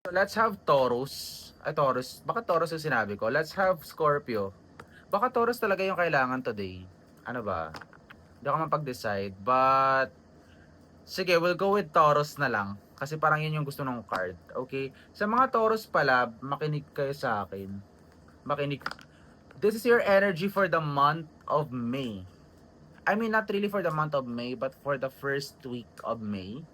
So let's have Taurus. Ay, Taurus. Baka Taurus yung sinabi ko. Let's have Scorpio. Baka Taurus talaga yung kailangan today. Ano ba? Hindi ako mapag-decide. But, sige, we'll go with Taurus na lang. Kasi parang yun yung gusto ng card. Okay? Sa mga Taurus pala, makinig kayo sa akin. Makinig. This is your energy for the month of May. I mean, not really for the month of May, but for the first week of May.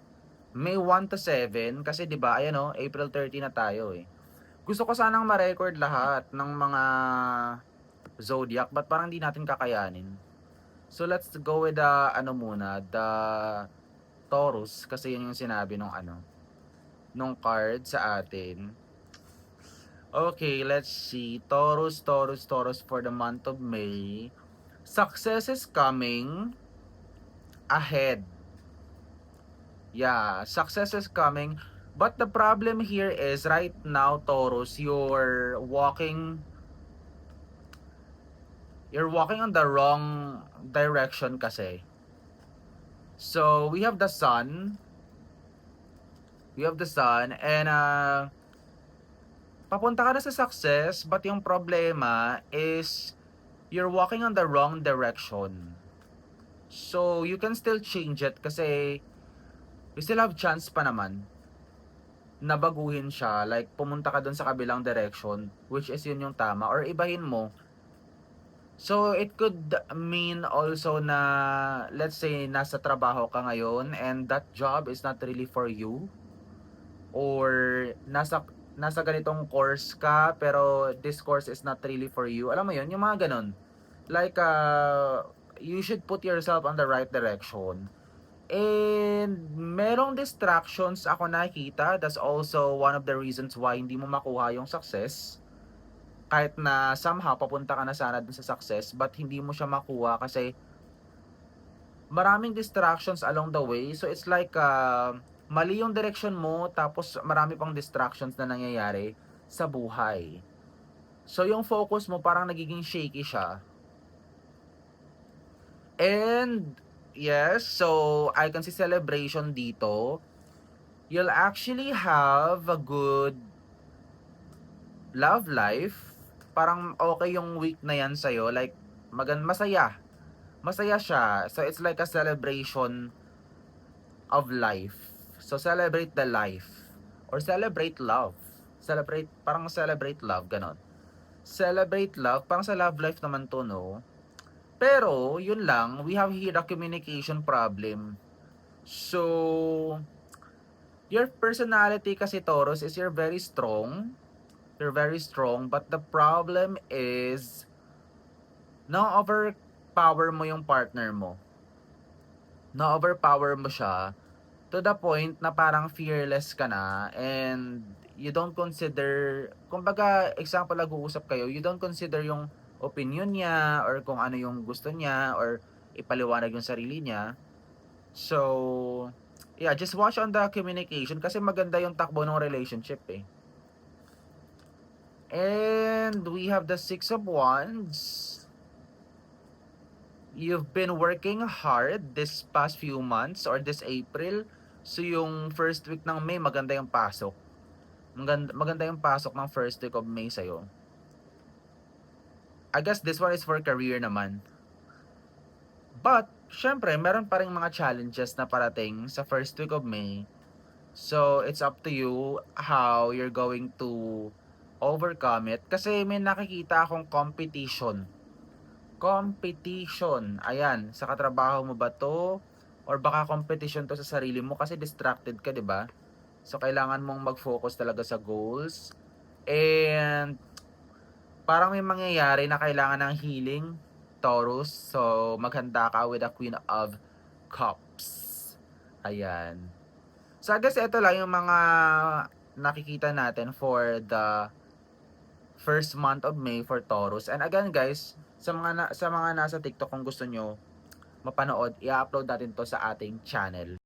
May 1 to 7, kasi 'di ba, ayan oh, April 30 na tayo eh. Gusto ko sanang ma-record lahat ng mga zodiac, but parang hindi natin kakayanin. So let's go with the ano muna, the Taurus kasi yun yung sinabi nung ano, nung card sa atin. Okay, let's see. Taurus, Taurus, Taurus for the month of May. Success is coming ahead. Yeah, success is coming. But the problem here is right now, Taurus, you're walking on the wrong direction kasi. So, we have the sun. We have the sun and papunta ka na sa success, but yung problema is you're walking on the wrong direction. So, you can still change it kasi you still have chance pa naman na baguhin siya, like pumunta ka dun sa kabilang direction, which is yun yung tama, or ibahin mo. So, it could mean also na, let's say, nasa trabaho ka ngayon and that job is not really for you. Or nasa ganitong course ka pero this course is not really for you. Alam mo yun, yung mga ganun. Like, you should put yourself on the right direction. And merong distractions ako nakita. That's also one of the reasons why hindi mo makuha yung success. Kahit na somehow papunta ka na sana dun sa success, but hindi mo siya makuha kasi maraming distractions along the way. So it's like mali yung direction mo tapos marami pang distractions na nangyayari sa buhay. So yung focus mo parang nagiging shaky siya. And yes, so I can see celebration dito. You'll actually have a good love life. Parang okay yung week na yan sa'yo. Like, masaya. Masaya siya. So, it's like a celebration of life. So, celebrate the life. Or celebrate love. Parang celebrate love, ganon. Celebrate love, parang sa love life naman to, no? Pero, yun lang, we have here a communication problem. So, your personality kasi, Taurus, is you're very strong. You're very strong, but the problem is, na-overpower mo yung partner mo. Na-overpower mo siya to the point na parang fearless ka na and you don't consider, kumbaga, example, nag-uusap kayo, you don't consider yung opinion niya or kung ano yung gusto niya or ipaliwanag yung sarili niya. So, yeah, just watch on the communication kasi maganda yung takbo ng relationship eh. And we have the Six of Wands. You've been working hard this past few months or this April. So yung first week ng May, maganda yung pasok. Maganda yung pasok ng first week of May sa'yo. I guess this one is for career naman. But, syempre, meron pa rin mga challenges na parating sa first week of May. So, it's up to you how you're going to overcome it. Kasi may nakikita akong competition. Competition. Ayan, sa katrabaho mo ba to? Or baka competition to sa sarili mo kasi distracted ka, 'di ba? So kailangan mong mag-focus talaga sa goals. And parang may mangyayari na kailangan ng healing, Taurus. So maghanda ka with the Queen of Cups. Ayan. So I guess ito lang yung mga nakikita natin for the first month of May for Taurus. And again guys, sa mga nasa TikTok kung gusto nyo mapanood, i-upload natin to sa ating channel.